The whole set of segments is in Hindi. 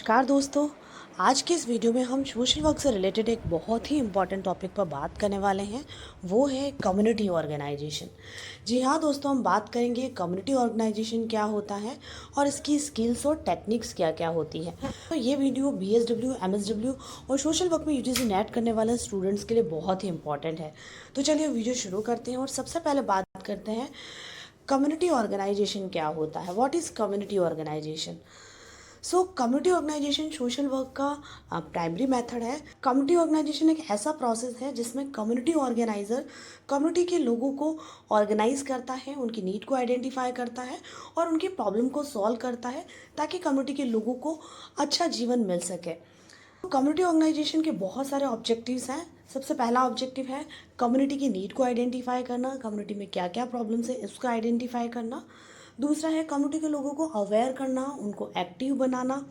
नमस्कार दोस्तों। आज के इस वीडियो में हम सोशल वर्क से रिलेटेड एक बहुत ही इम्पॉर्टेंट टॉपिक पर बात करने वाले हैं। वो है कम्युनिटी ऑर्गेनाइजेशन। जी हाँ दोस्तों, हम बात करेंगे कम्युनिटी ऑर्गेनाइजेशन क्या होता है और इसकी स्किल्स और टेक्निक्स क्या क्या होती हैं। तो ये वीडियो BSW, MSW और सोशल वर्क में UGC नेट करने वाले स्टूडेंट्स के लिए बहुत ही इंपॉर्टेंट है। तो चलिए वीडियो शुरू करते हैं और सबसे पहले बात करते हैं कम्युनिटी ऑर्गेनाइजेशन क्या होता है। What is community organisation? Community organisation social work का प्राइमरी मेथड है। कम्युनिटी ऑर्गेनाइजेशन एक ऐसा प्रोसेस है जिसमें कम्युनिटी ऑर्गेनाइज़र कम्युनिटी के लोगों को ऑर्गेनाइज करता है, उनकी नीड को आइडेंटिफाई करता है और उनकी प्रॉब्लम को सॉल्व करता है ताकि कम्युनिटी के लोगों को अच्छा जीवन मिल सके। कम्युनिटी ऑर्गेनाइजेशन के बहुत सारे ऑब्जेक्टिव्स हैं। सबसे पहला ऑब्जेक्टिव है कम्युनिटी की नीड को आइडेंटिफाई करना, कम्युनिटी में क्या क्या प्रॉब्लम्स है उसका आइडेंटिफाई करना। दूसरा है कम्युनिटी के लोगों को अवेयर करना, उनको एक्टिव बनाना।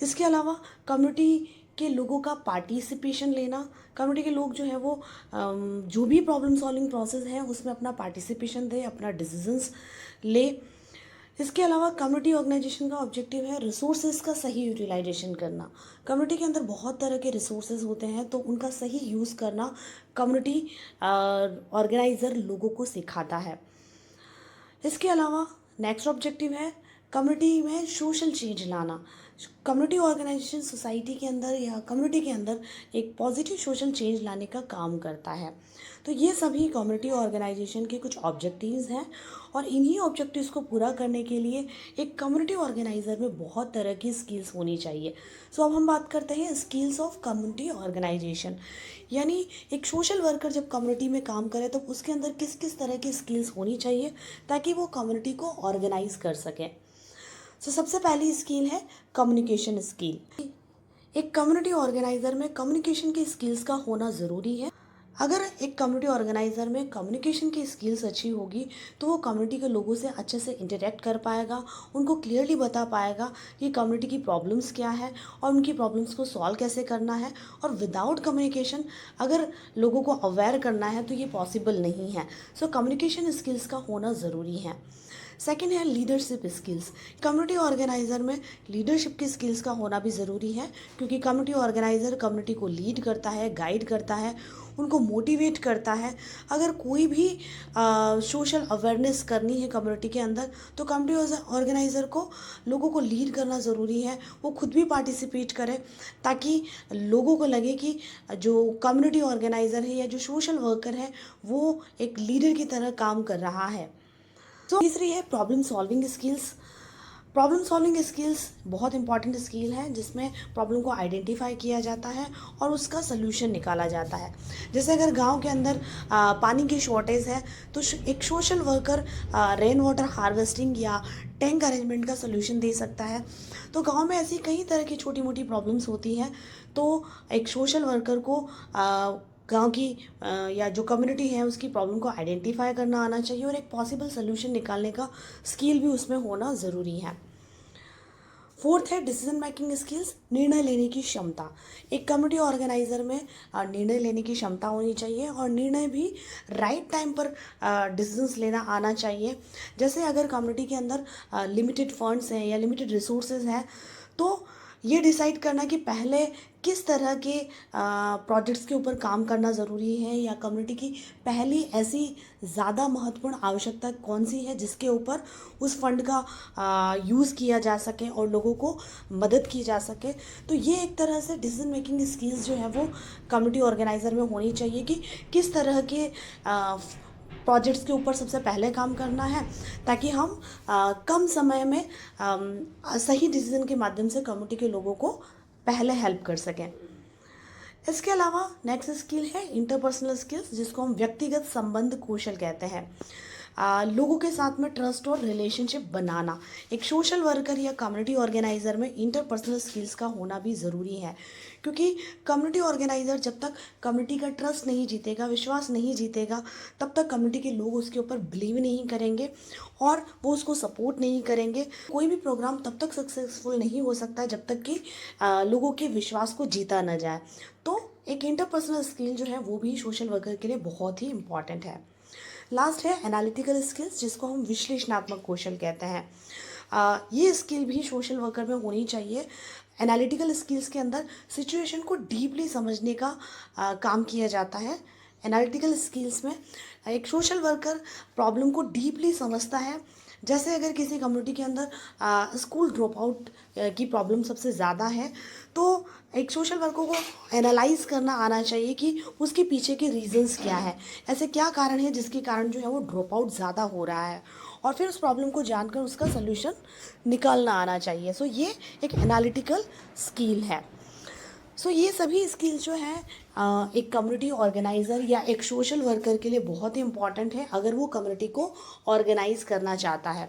इसके अलावा कम्युनिटी के लोगों का पार्टिसिपेशन लेना। कम्युनिटी के लोग जो है वो जो भी प्रॉब्लम सॉल्विंग प्रोसेस है उसमें अपना पार्टिसिपेशन दे, अपना डिसीजंस ले। इसके अलावा कम्युनिटी ऑर्गेनाइजेशन का ऑब्जेक्टिव है रिसोर्सेज का सही यूटिलाइजेशन करना। कम्युनिटी के अंदर बहुत तरह के रिसोर्सेज होते हैं तो उनका सही यूज़ करना कम्युनिटी ऑर्गेनाइज़र लोगों को सिखाता है। इसके अलावा नेक्स्ट ऑब्जेक्टिव है कम्युनिटी में सोशल चेंज लाना। कम्युनिटी ऑर्गेनाइजेशन सोसाइटी के अंदर या कम्युनिटी के अंदर एक पॉजिटिव सोशल चेंज लाने का काम करता है। तो ये सभी कम्युनिटी ऑर्गेनाइजेशन के कुछ ऑब्जेक्टिव्स हैं और इन्हीं ऑब्जेक्टिव्स को पूरा करने के लिए एक कम्युनिटी ऑर्गेनाइज़र में बहुत तरह की स्किल्स होनी चाहिए। अब हम बात करते हैं स्किल्स ऑफ कम्युनिटी ऑर्गेनाइजेशन। यानी एक सोशल वर्कर जब कम्युनिटी में काम करे तो उसके अंदर किस किस तरह की स्किल्स होनी चाहिए ताकि वो कम्युनिटी को ऑर्गेनाइज कर सकें। सबसे पहली स्किल है कम्युनिकेशन स्किल। एक कम्युनिटी ऑर्गेनाइज़र में कम्युनिकेशन की स्किल्स का होना ज़रूरी है। अगर एक कम्युनिटी ऑर्गेनाइज़र में कम्युनिकेशन की स्किल्स अच्छी होगी तो वो कम्युनिटी के लोगों से अच्छे से इंटरेक्ट कर पाएगा, उनको क्लियरली बता पाएगा कि कम्युनिटी की प्रॉब्लम्स क्या है और उनकी प्रॉब्लम्स को सॉल्व कैसे करना है। और विदाउट कम्युनिकेशन अगर लोगों को अवेयर करना है तो ये पॉसिबल नहीं है। कम्युनिकेशन स्किल्स का होना ज़रूरी है। सेकेंड है लीडरशिप स्किल्स। कम्युनिटी ऑर्गेनाइज़र में लीडरशिप की स्किल्स का होना भी ज़रूरी है क्योंकि कम्युनिटी ऑर्गेनाइज़र कम्युनिटी को लीड करता है, गाइड करता है, उनको मोटिवेट करता है। अगर कोई भी सोशल अवेयरनेस करनी है कम्युनिटी के अंदर तो कम्युनिटी ऑर्गेनाइज़र को लोगों को लीड करना ज़रूरी है। वो खुद भी पार्टिसिपेट करे ताकि लोगों को लगे कि जो कम्युनिटी ऑर्गेनाइज़र है या जो सोशल वर्कर है वो एक लीडर की तरह काम कर रहा है। तीसरी है problem solving skills. Problem solving skills बहुत इंपॉर्टेंट स्किल है जिसमें प्रॉब्लम को आइडेंटिफाई किया जाता है और उसका सल्यूशन निकाला जाता है। जैसे अगर गांव के अंदर पानी की शॉर्टेज है तो एक social worker rain water harvesting या टैंक अरेंजमेंट का सल्यूशन दे सकता है। तो गांव में ऐसी कई तरह की छोटी मोटी प्रॉब्लम्स होती हैं तो एक सोशल वर्कर को गांव की या जो कम्युनिटी है उसकी प्रॉब्लम को आइडेंटिफाई करना आना चाहिए और एक पॉसिबल सोल्यूशन निकालने का स्किल भी उसमें होना ज़रूरी है। फोर्थ है डिसीजन मेकिंग स्किल्स, निर्णय लेने की क्षमता। एक कम्युनिटी ऑर्गेनाइज़र में निर्णय लेने की क्षमता होनी चाहिए और निर्णय भी राइट टाइम पर डिसीजंस लेना आना चाहिए। जैसे अगर कम्युनिटी के अंदर लिमिटेड फंड्स हैं या लिमिटेड रिसोर्सेज हैं तो ये डिसाइड करना कि पहले किस तरह के प्रोजेक्ट्स के ऊपर काम करना ज़रूरी है या कम्युनिटी की पहली ऐसी ज़्यादा महत्वपूर्ण आवश्यकता कौन सी है जिसके ऊपर उस फंड का यूज़ किया जा सके और लोगों को मदद की जा सके। तो ये एक तरह से डिसीजन मेकिंग स्किल्स जो है वो कम्युनिटी ऑर्गेनाइज़र में होनी चाहिए कि किस तरह के प्रोजेक्ट्स के ऊपर सबसे पहले काम करना है ताकि हम कम समय में सही डिसीजन के माध्यम से कम्युनिटी के लोगों को पहले हेल्प कर सकें। इसके अलावा नेक्स्ट स्किल है इंटरपर्सनल स्किल्स जिसको हम व्यक्तिगत संबंध कौशल कहते हैं। लोगों के साथ में ट्रस्ट और रिलेशनशिप बनाना। एक सोशल वर्कर या कम्युनिटी ऑर्गेनाइज़र में इंटरपर्सनल स्किल्स का होना भी ज़रूरी है क्योंकि कम्युनिटी ऑर्गेनाइज़र जब तक कम्युनिटी का ट्रस्ट नहीं जीतेगा, विश्वास नहीं जीतेगा, तब तक कम्युनिटी के लोग उसके ऊपर बिलीव नहीं करेंगे और वो उसको सपोर्ट नहीं करेंगे। कोई भी प्रोग्राम तब तक सक्सेसफुल नहीं हो सकता जब तक कि लोगों के विश्वास को जीता न जाए। तो एक इंटरपर्सनल स्किल जो है वो भी सोशल वर्कर के लिए बहुत ही इम्पॉर्टेंट है। लास्ट है एनालिटिकल स्किल्स जिसको हम विश्लेषणात्मक कौशल कहते हैं। ये स्किल भी सोशल वर्कर में होनी चाहिए। एनालिटिकल स्किल्स के अंदर सिचुएशन को डीपली समझने का काम किया जाता है। एनालिटिकल स्किल्स में एक सोशल वर्कर प्रॉब्लम को डीपली समझता है। जैसे अगर किसी कम्युनिटी के अंदर स्कूल ड्रॉप आउट की प्रॉब्लम सबसे ज़्यादा है, तो एक सोशल वर्कर को एनालाइज करना आना चाहिए कि उसके पीछे के रीजंस क्या है, ऐसे क्या कारण है जिसके कारण जो है वो ड्रॉप आउट ज़्यादा हो रहा है, और फिर उस प्रॉब्लम को जानकर उसका सल्यूशन निकालना आना चाहिए। सो ये एक एनालिटिकल स्किल है। सो ये सभी स्किल्स जो है एक कम्युनिटी ऑर्गेनाइज़र या एक सोशल वर्कर के लिए बहुत ही इंपॉर्टेंट है अगर वो कम्युनिटी को ऑर्गेनाइज करना चाहता है।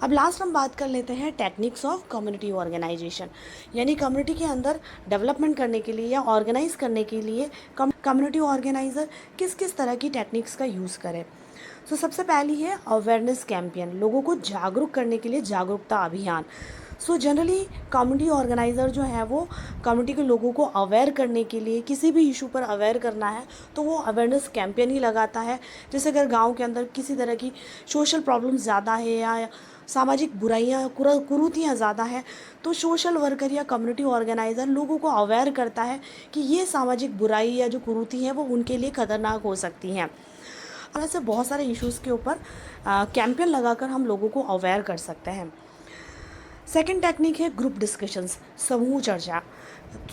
अब लास्ट हम बात कर लेते हैं टेक्निक्स ऑफ कम्युनिटी ऑर्गेनाइजेशन, यानी कम्युनिटी के अंदर डेवलपमेंट करने के लिए या ऑर्गेनाइज करने के लिए कम्युनिटी ऑर्गेनाइज़र किस किस तरह की टेक्निक्स का यूज़ करें। तो सबसे पहली है अवेयरनेस कैंपेन, लोगों को जागरूक करने के लिए जागरूकता अभियान। सो जनरली कम्युनिटी ऑर्गेनाइज़र जो है वो कम्युनिटी के लोगों को अवेयर करने के लिए, किसी भी इशू पर अवेयर करना है तो वो अवेयरनेस कैंपेन ही लगाता है। जैसे अगर गांव के अंदर किसी तरह की सोशल प्रॉब्लम्स ज़्यादा है या सामाजिक बुराइयाँ कुरीतियाँ ज़्यादा है, तो सोशल वर्कर या कम्युनिटी ऑर्गेनाइज़र लोगों को अवेयर करता है कि ये सामाजिक बुराई या जो कुरीति है वो उनके लिए खतरनाक हो सकती हैं। और ऐसे बहुत सारे इश्यूज़ के ऊपर कैंपेन लगाकर हम लोगों को अवेयर कर सकते हैं। सेकंड टेक्निक है ग्रुप डिस्कशंस, समूह चर्चा।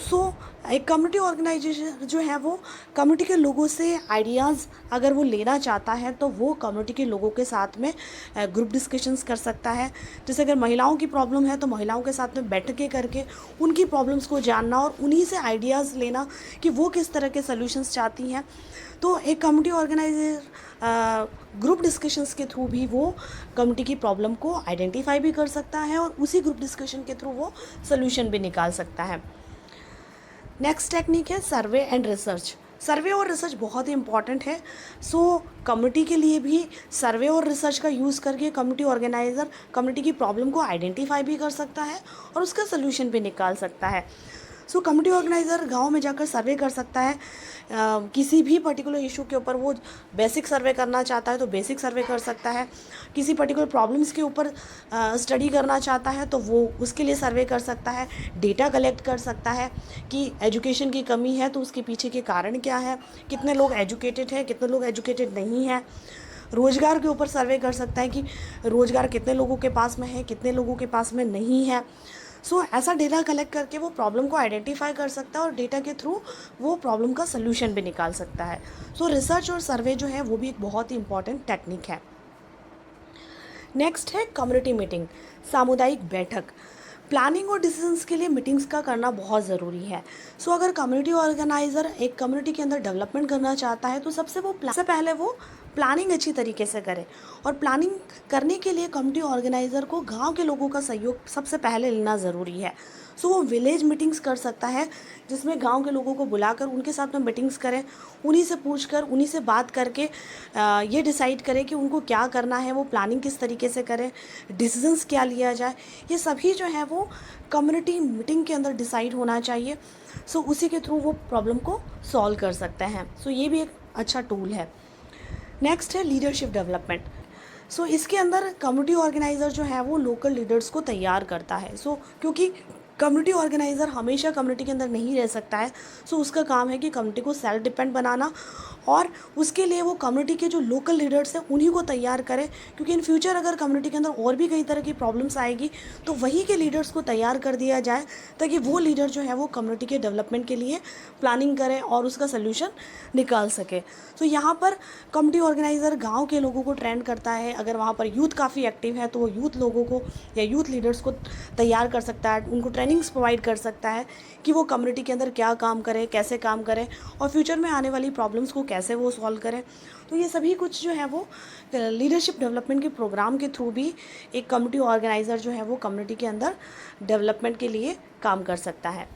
सो एक कम्युनिटी ऑर्गेनाइजेशन जो है वो कम्युनिटी के लोगों से आइडियाज़ अगर वो लेना चाहता है तो वो कम्युनिटी के लोगों के साथ में ग्रुप डिस्कशंस कर सकता है। जैसे अगर महिलाओं की प्रॉब्लम है तो महिलाओं के साथ में बैठ के करके उनकी प्रॉब्लम्स को जानना और उन्हीं से आइडियाज़ लेना कि वो किस तरह के सॉल्यूशंस चाहती हैं। तो एक कम्युनिटी ऑर्गेनाइजर ग्रुप डिस्कशंस के थ्रू भी वो कम्युनिटी की प्रॉब्लम को आइडेंटिफाई भी कर सकता है और उसी ग्रुप डिस्कशन के थ्रू वो सोल्यूशन भी निकाल सकता है। नेक्स्ट टेक्निक है सर्वे एंड रिसर्च। सर्वे और रिसर्च बहुत ही इंपॉर्टेंट है। सो कम्युनिटी के लिए भी सर्वे और रिसर्च का यूज़ करके कम्युनिटी ऑर्गेनाइज़र कम्युनिटी की प्रॉब्लम को आइडेंटिफाई भी कर सकता है और उसका सोल्यूशन भी निकाल सकता है। सो कम्युनिटी ऑर्गेनाइज़र गांव में जाकर सर्वे कर सकता है। किसी भी पर्टिकुलर इशू के ऊपर वो बेसिक सर्वे करना चाहता है तो बेसिक सर्वे कर सकता है। किसी पर्टिकुलर प्रॉब्लम्स के ऊपर स्टडी करना चाहता है तो वो उसके लिए सर्वे कर सकता है। डेटा कलेक्ट कर सकता है कि एजुकेशन की कमी है तो उसके पीछे के कारण क्या है, कितने लोग एजुकेटेड हैं, कितने लोग एजुकेटेड नहीं हैं। रोज़गार के ऊपर सर्वे कर सकता है कि रोज़गार कितने लोगों के पास में है, कितने लोगों के पास में नहीं है। सो ऐसा डेटा कलेक्ट करके वो प्रॉब्लम को आइडेंटिफाई कर सकता है और डेटा के थ्रू वो प्रॉब्लम का सल्यूशन भी निकाल सकता है। सो रिसर्च और सर्वे जो है वो भी एक बहुत ही इंपॉर्टेंट टेक्निक है। नेक्स्ट है कम्युनिटी मीटिंग, सामुदायिक बैठक। प्लानिंग और डिसीजंस के लिए मीटिंग्स का करना बहुत ज़रूरी है। सो अगर कम्युनिटी ऑर्गेनाइज़र एक कम्युनिटी के अंदर डेवलपमेंट करना चाहता है तो सबसे पहले वो प्लानिंग अच्छी तरीके से करे, और प्लानिंग करने के लिए कम्युनिटी ऑर्गेनाइज़र को गांव के लोगों का सहयोग सबसे पहले लेना ज़रूरी है। सो वो विलेज मीटिंग्स कर सकता है जिसमें गांव के लोगों को बुलाकर उनके साथ में मीटिंग्स करें, उन्हीं से पूछकर उन्हीं से बात करके ये डिसाइड करें कि उनको क्या करना है, वो प्लानिंग किस तरीके से करें, डिसीजंस क्या लिया जाए। ये सभी जो है वो कम्युनिटी मीटिंग के अंदर डिसाइड होना चाहिए। सो उसी के थ्रू वो प्रॉब्लम को सॉल्व कर सकते हैं। सो ये भी एक अच्छा टूल है। नेक्स्ट है लीडरशिप डेवलपमेंट। सो इसके अंदर कम्युनिटी ऑर्गेनाइज़र जो है वो लोकल लीडर्स को तैयार करता है। सो क्योंकि कम्युनिटी ऑर्गेनाइज़र हमेशा कम्युनिटी के अंदर नहीं रह सकता है, सो उसका काम है कि कम्युनिटी को सेल्फ डिपेंड बनाना, और उसके लिए वो कम्युनिटी के जो लोकल लीडर्स हैं उन्हीं को तैयार करे, क्योंकि इन फ्यूचर अगर कम्युनिटी के अंदर और भी कई तरह की प्रॉब्लम्स आएगी तो वहीं के लीडर्स को तैयार कर दिया जाए ताकि वो लीडर जो है वो कम्युनिटी के डेवलपमेंट के लिए प्लानिंग करें और उसका सोल्यूशन निकाल सके। तो यहाँ पर कम्युनिटी ऑर्गेनाइज़र गाँव के लोगों को ट्रेंड करता है। अगर वहाँ पर यूथ काफ़ी एक्टिव है तो वो यूथ लोगों को या यूथ लीडर्स को तैयार कर सकता है, उनको ट्रेनिंग्स प्रोवाइड कर सकता है कि वो कम्युनिटी के अंदर क्या काम करें, कैसे काम करें और फ्यूचर में आने वाली प्रॉब्लम्स को कैसे वो सॉल्व करें। तो ये सभी कुछ जो है वो लीडरशिप डेवलपमेंट के प्रोग्राम के थ्रू भी एक कम्युनिटी ऑर्गेनाइज़र जो है वो कम्युनिटी के अंदर डेवलपमेंट के लिए काम कर सकता है।